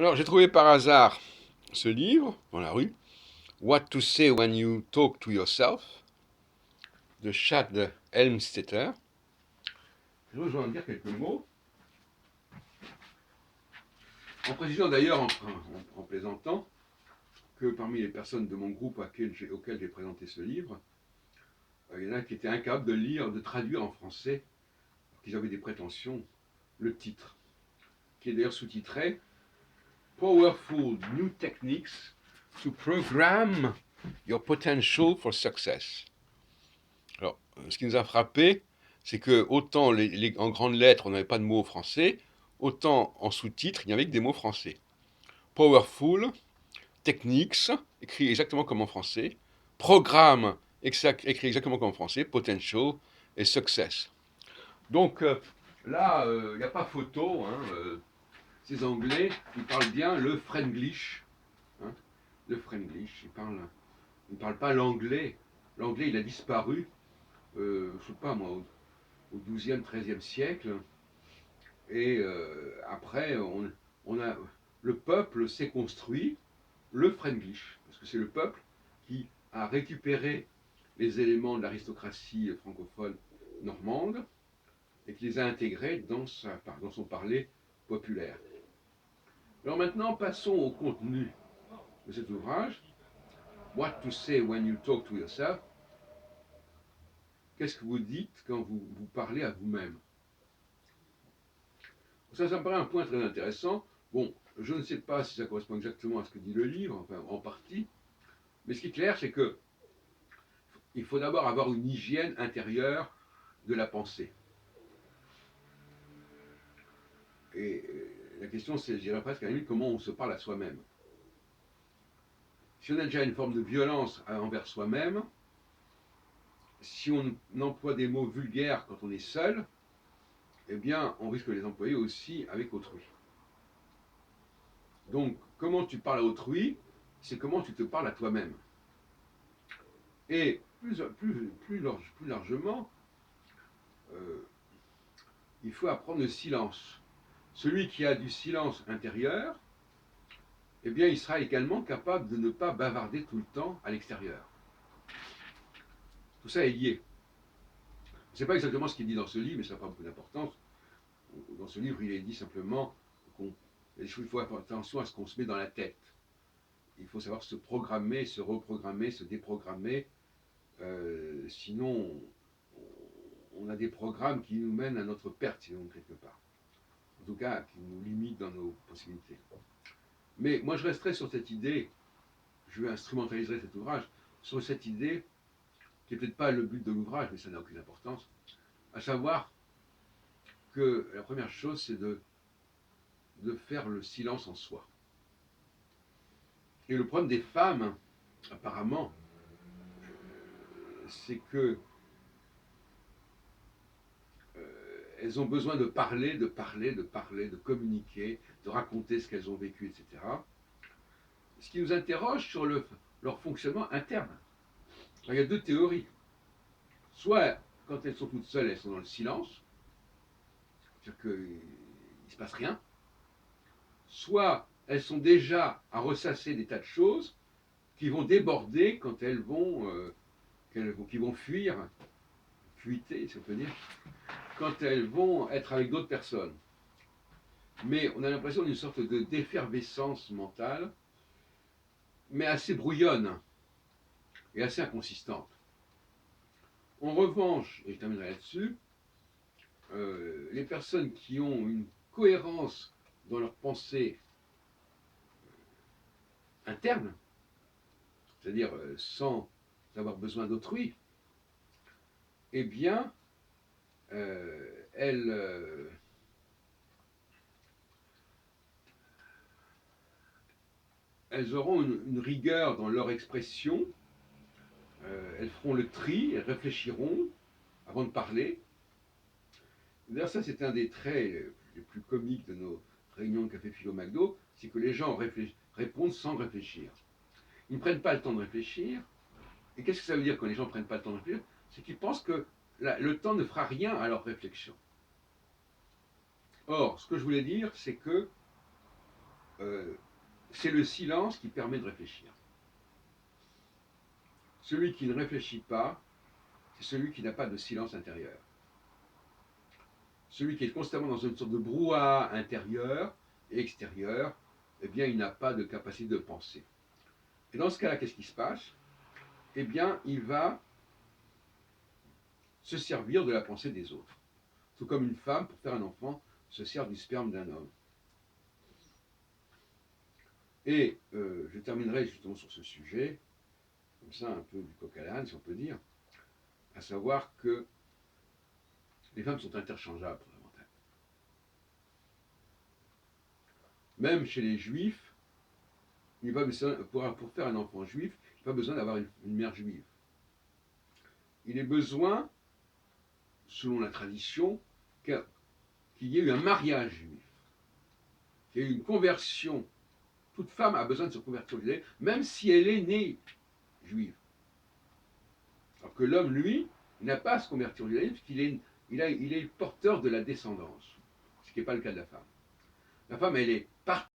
Alors, j'ai trouvé par hasard ce livre dans la rue, What to Say When You Talk to Yourself, de Chad Helmstetter. Je vais en dire quelques mots, en précisant d'ailleurs, en plaisantant, que parmi les personnes de mon groupe auquel j'ai présenté ce livre, il y en a qui étaient incapables de lire, de traduire en français, qu'ils avaient des prétentions, le titre, qui est d'ailleurs sous-titré Powerful New Techniques to Program Your Potential for Success. Alors, ce qui nous a frappé, c'est que autant en grandes lettres, on n'avait pas de mots français, autant en sous-titres, il n'y avait que des mots français. Powerful, Techniques, écrit exactement comme en français, Programme, écrit exactement comme en français, Potential et Success. Donc là, il n'y a pas photo, hein, ces Anglais, ils parlent bien le Franglish, hein, le Franglish, ils ne parlent pas l'anglais. L'anglais, il a disparu, je ne sais pas moi, au XIIe, XIIIe siècle. Et après, le peuple s'est construit le Franglish, parce que c'est le peuple qui a récupéré les éléments de l'aristocratie francophone normande et qui les a intégrés dans son parler populaire. Alors maintenant, passons au contenu de cet ouvrage. What to say when you talk to yourself. Qu'est-ce que vous dites quand vous parlez à vous-même? Ça me paraît un point très intéressant. Bon, je ne sais pas si ça correspond exactement à ce que dit le livre, enfin en partie, mais ce qui est clair, c'est que il faut d'abord avoir une hygiène intérieure de la pensée. Et la question, c'est, je dirais presque à la limite, comment on se parle à soi-même. Si on a déjà une forme de violence envers soi-même, si on emploie des mots vulgaires quand on est seul, eh bien, on risque de les employer aussi avec autrui. Donc, comment tu parles à autrui, c'est comment tu te parles à toi-même. Et plus largement, il faut apprendre le silence. Celui qui a du silence intérieur, eh bien, il sera également capable de ne pas bavarder tout le temps à l'extérieur. Tout ça est lié. Je ne sais pas exactement ce qu'il dit dans ce livre, mais ça n'a pas beaucoup d'importance. Dans ce livre, il est dit simplement qu'il faut faire attention à ce qu'on se met dans la tête. Il faut savoir se programmer, se reprogrammer, se déprogrammer. Sinon, on a des programmes qui nous mènent à notre perte, sinon, quelque part. En tout cas, qui nous limitent dans nos possibilités. Mais moi, je resterai sur cette idée, je instrumentaliserai cet ouvrage, sur cette idée, qui n'est peut-être pas le but de l'ouvrage, mais ça n'a aucune importance, à savoir que la première chose, c'est de faire le silence en soi. Et le problème des femmes, apparemment, c'est que elles ont besoin de parler, de communiquer, de raconter ce qu'elles ont vécu, etc. Ce qui nous interroge sur leur fonctionnement interne. Alors, il y a deux théories. Soit, quand elles sont toutes seules, elles sont dans le silence, c'est-à-dire qu'il ne se passe rien. Soit, elles sont déjà à ressasser des tas de choses qui vont déborder quand qui vont fuir, fuiter, si on peut dire, quand elles vont être avec d'autres personnes. Mais on a l'impression d'une sorte d'effervescence mentale, mais assez brouillonne et assez inconsistante. En revanche, et je terminerai là-dessus, les personnes qui ont une cohérence dans leur pensée interne, c'est-à-dire sans avoir besoin d'autrui, eh bien, elles auront une rigueur dans leur expression, elles feront le tri, elles réfléchiront avant de parler. D'ailleurs, ça, c'est un des traits les plus comiques de nos réunions de Café Philo McDo, c'est que les gens répondent sans réfléchir. Ils ne prennent pas le temps de réfléchir. Et qu'est-ce que ça veut dire quand les gens ne prennent pas le temps de réfléchir? C'est qu'ils pensent que le temps ne fera rien à leur réflexion. Or, ce que je voulais dire, c'est que c'est le silence qui permet de réfléchir. Celui qui ne réfléchit pas, c'est celui qui n'a pas de silence intérieur. Celui qui est constamment dans une sorte de brouhaha intérieur et extérieur, eh bien, il n'a pas de capacité de penser. Et dans ce cas-là, qu'est-ce qui se passe? Eh bien, il va se servir de la pensée des autres. Tout comme une femme, pour faire un enfant, se sert du sperme d'un homme. Et je terminerai justement sur ce sujet, comme ça, un peu du coq à l'âne, si on peut dire, à savoir que les femmes sont interchangeables fondamentalement. Même chez les juifs, il pas besoin, pour faire un enfant juif, il n'y a pas besoin d'avoir une mère juive. Il est besoin, selon la tradition, qu'il y ait eu un mariage juif, qu'il y ait eu une conversion. Toute femme a besoin de se convertir au judaïsme, même si elle est née juive. Alors que l'homme, lui, il n'a pas à se convertir au judaïsme, parce qu'il est porteur de la descendance, ce qui n'est pas le cas de la femme. La femme, elle est partie